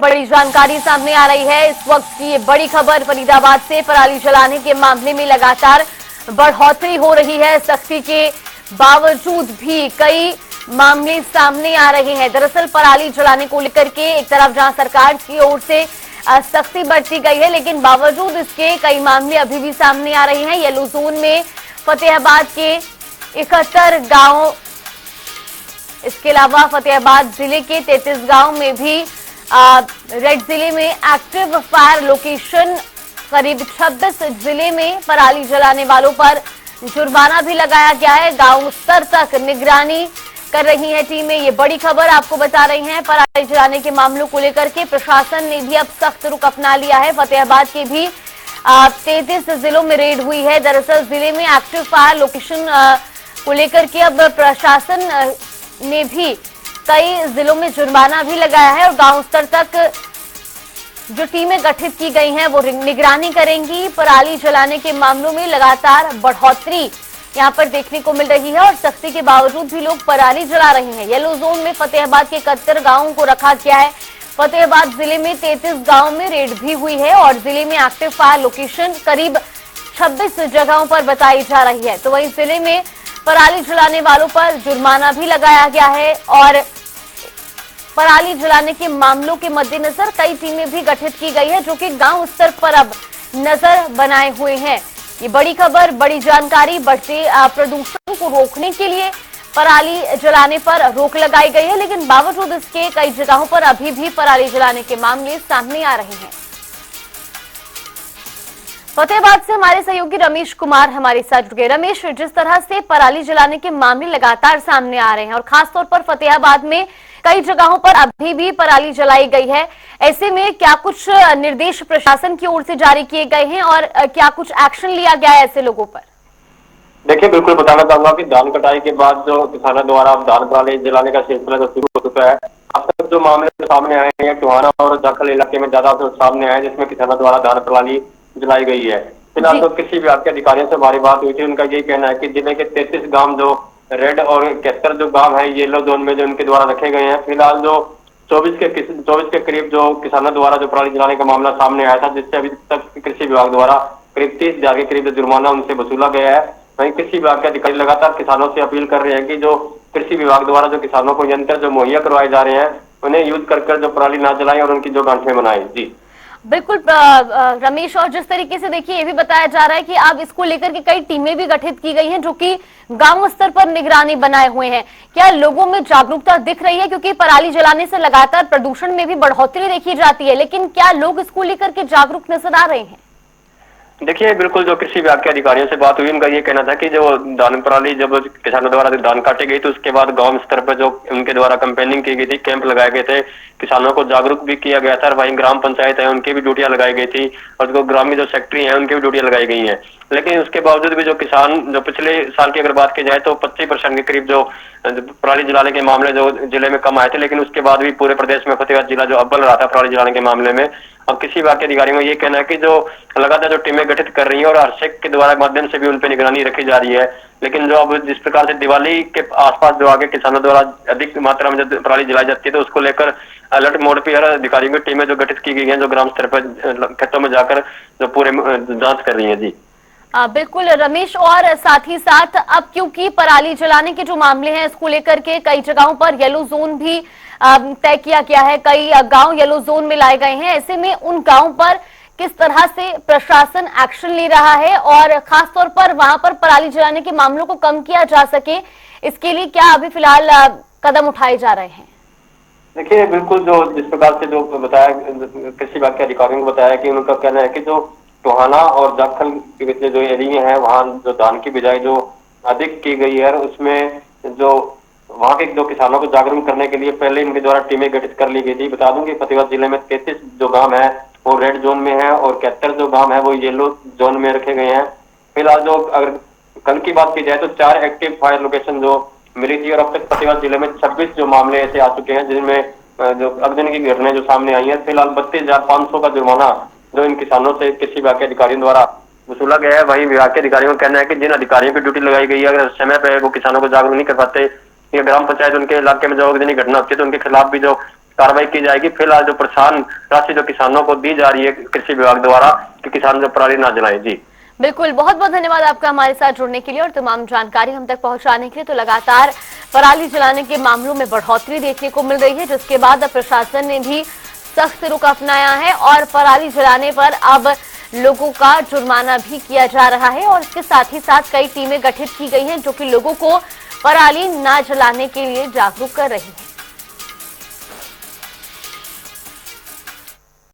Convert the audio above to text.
बड़ी जानकारी सामने आ रही है। इस वक्त की ये बड़ी खबर फरीदाबाद से पराली जलाने के मामले में लगातार बढ़ोतरी हो रही है। सख्ती के बावजूद भी कई मामले सामने आ रहे हैं। दरअसल पराली जलाने को लेकर के एक तरफ जहां सरकार की ओर से सख्ती बरती गई है, लेकिन बावजूद इसके कई मामले अभी भी सामने आ रहे हैं। येलो जोन में फतेहाबाद के 71 गांव, इसके अलावा फतेहाबाद जिले के 33 गांव में भी रेड जिले में एक्टिव फायर लोकेशन, करीब 26 जिले में पराली जलाने वालों पर जुर्माना भी लगाया गया है। गांव स्तर तक निगरानी कर रही है टीमें। ये बड़ी खबर आपको बता रही हैं। पराली जलाने के मामलों को लेकर के प्रशासन ने भी अब सख्त रुख अपना लिया है। फतेहाबाद के भी 33 जिलों में रेड हुई है। दरअसल जिले में एक्टिव फायर लोकेशन को लेकर के अब प्रशासन ने भी कई जिलों में जुर्माना भी लगाया है और गांव स्तर तक जो टीमें गठित की गई हैं वो निगरानी करेंगी। पराली जलाने के मामलों में लगातार बढ़ोतरी यहां पर देखने को मिल रही है और सख्ती के बावजूद भी लोग पराली जला रहे हैं। येलो जोन में फतेहाबाद के 71 गांवों को रखा गया है। फतेहाबाद जिले में 33 गांव में रेड भी हुई है और जिले में एक्टिव फायर लोकेशन करीब 26 जगहों पर बताई जा रही है। तो वहीं जिले में पराली जलाने वालों पर जुर्माना भी लगाया गया है और पराली जलाने के मामलों के मद्देनजर कई टीमें भी गठित की गई है, जो कि गांव स्तर पर अब नजर बनाए हुए हैं। ये बड़ी खबर, बड़ी जानकारी। बढ़ते प्रदूषण को रोकने के लिए पराली जलाने पर रोक लगाई गई है, लेकिन बावजूद इसके कई जगहों पर अभी भी पराली जलाने के मामले सामने आ रहे हैं। फतेहाबाद से हमारे सहयोगी रमेश कुमार हमारे साथ जुड़ गए। रमेश, जिस तरह से पराली जलाने के मामले लगातार सामने आ रहे हैं और खासतौर पर फतेहाबाद में कई जगहों पर अभी भी पराली जलाई गई है, ऐसे में क्या कुछ निर्देश प्रशासन की ओर से जारी किए गए हैं और क्या कुछ एक्शन लिया गया है ऐसे लोगों पर? देखिए, बिल्कुल बताना चाहूंगा कि धान कटाई के बाद जो किसानों द्वारा धान पराली जलाने का सिलसिला जो शुरू हो चुका है, अब तक जो मामले सामने आए हैं टोहाना और जाखल इलाके में ज्यादा सामने आए, जिसमें किसानों द्वारा धान पराली जलाई गई है। फिलहाल तो कृषि विभाग के अधिकारियों से हमारी बात हुई थी, उनका यही कहना है कि जिले के 33 गांव जो रेड और 71 जो गांव है येलो जोन में जो उनके द्वारा रखे गए हैं। फिलहाल जो 24 के करीब जो किसानों द्वारा जो पराली जलाने का मामला सामने आया था, जिससे अभी तक कृषि विभाग द्वारा करीब 30,000 के करीब जुर्माना उनसे वसूला गया है। वहीं कृषि विभाग के अधिकारी लगातार किसानों से अपील कर रहे हैं कि जो कृषि विभाग द्वारा जो किसानों को यंत्र जो मुहैया करवाए जा रहे हैं, उन्हें यूज कर जो पराली ना जलाएं और उनकी जो गांठें बनाएं। जी बिल्कुल रमेश, और जिस तरीके से देखिए ये भी बताया जा रहा है कि अब इसको लेकर के कई टीमें भी गठित की गई हैं, जो कि गांव स्तर पर निगरानी बनाए हुए हैं। क्या लोगों में जागरूकता दिख रही है? क्योंकि पराली जलाने से लगातार प्रदूषण में भी बढ़ोतरी देखी जाती है, लेकिन क्या लोग इसको लेकर के जागरूक नजर आ रहे हैं? देखिए, बिल्कुल जो कृषि विभाग के अधिकारियों से बात हुई, उनका ये कहना था कि जो धान पराली जब किसानों द्वारा धान काटे गई तो उसके बाद गांव स्तर पर जो उनके द्वारा कैंपेनिंग की गई थी, कैंप लगाए गए थे, किसानों को जागरूक भी किया गया था। और वहीं ग्राम पंचायत है उनकी भी ड्यूटियां लगाई गई थी और जो ग्रामीण जो सेक्रेटरी है उनकी भी ड्यूटियां लगाई गई हैं। लेकिन उसके बावजूद भी जो किसान जो पिछले साल की अगर बात की जाए तो 25% के करीब जो पराली जलाने के मामले जो जिले में कम आए थे, लेकिन उसके बाद भी पूरे प्रदेश में फतेहाबाद जिला जो अव्वल रहा था पराली जलाने के मामले में। अब कृषि विभाग के अधिकारियों का ये कहना है कि जो लगातार जो टीमें गठित कर रही हैं और हर्षेक के द्वारा माध्यम से भी उन पर निगरानी रखी जा रही है, लेकिन जो अब जिस प्रकार से दिवाली के आसपास जो आगे किसानों द्वारा अधिक मात्रा में जब पराली जलाई जाती है तो उसको लेकर अलर्ट मोड पर अधिकारियों की टीमें जो गठित की गई हैं, जो ग्राम स्तर पर खेतों में जाकर जो पूरे जांच कर रही है। जी बिल्कुल रमेश, और साथ ही साथ अब क्योंकि पराली जलाने के जो मामले हैं इसको लेकर के कई जगहों पर येलो जोन भी तय किया गया है, कई गांव येलो जोन में लाए गए हैं। ऐसे में उन गांवों पर किस तरह से प्रशासन एक्शन ले रहा है और खासतौर पर वहां पर पराली जलाने के मामलों को कम किया जा सके, इसके लिए क्या अभी फिलहाल कदम उठाए जा रहे हैं? देखिए, बिल्कुल जो जिस प्रकार से जो बताया कृषि विभाग के अधिकारियों को बताया कि उनका कहना है कि जो टोहाना और जाखल के जो एरिया है वहाँ जो धान की बिजाई जो अधिक की गई है, उसमें जो वहाँ के जो किसानों को जागरूक करने के लिए पहले इनके द्वारा टीमें गठित कर ली गई थी। बता दूं कि फतेहाबाद जिले में 33 जो गांव है वो रेड जोन में है और 71 जो गांव है वो येलो जोन में रखे गए हैं। फिलहाल जो अगर कल की बात की जाए तो 4 एक्टिव फायर लोकेशन जो मिली थी और अब तक फतेहाबाद जिले में 26 जो मामले ऐसे आ चुके हैं जिनमें जो अगजनी की घटनाएं जो सामने आई है। फिलहाल 32,500 का जुर्माना जो इन किसानों से कृषि विभाग के अधिकारियों द्वारा वसूला गया है। वहीं विभाग के अधिकारियों का कहना है कि जिन अधिकारियों की ड्यूटी लगाई गई है, अगर समय पे वो किसानों को जागरूक नहीं कर पाते या ग्राम पंचायत उनके इलाके में जो अगजनी घटना होती है तो उनके खिलाफ भी जो कार्रवाई की जाएगी। फिलहाल जो प्रोत्साहन राशि जो किसानों को दी जा रही है कृषि विभाग द्वारा कि किसान जो पराली ना जलाए। जी बिल्कुल, बहुत बहुत धन्यवाद आपका हमारे साथ जुड़ने के लिए और तमाम जानकारी हम तक पहुंचाने के लिए। तो लगातार पराली जलाने के मामलों में बढ़ोतरी देखने को मिल रही है, जिसके बाद अब प्रशासन ने भी सख्त रुख अपनाया है और पराली जलाने पर अब लोगों का जुर्माना भी किया जा रहा है। और इसके साथ ही साथ कई टीमें गठित की गई हैं जो कि लोगों को पराली ना जलाने के लिए जागरूक कर रही है।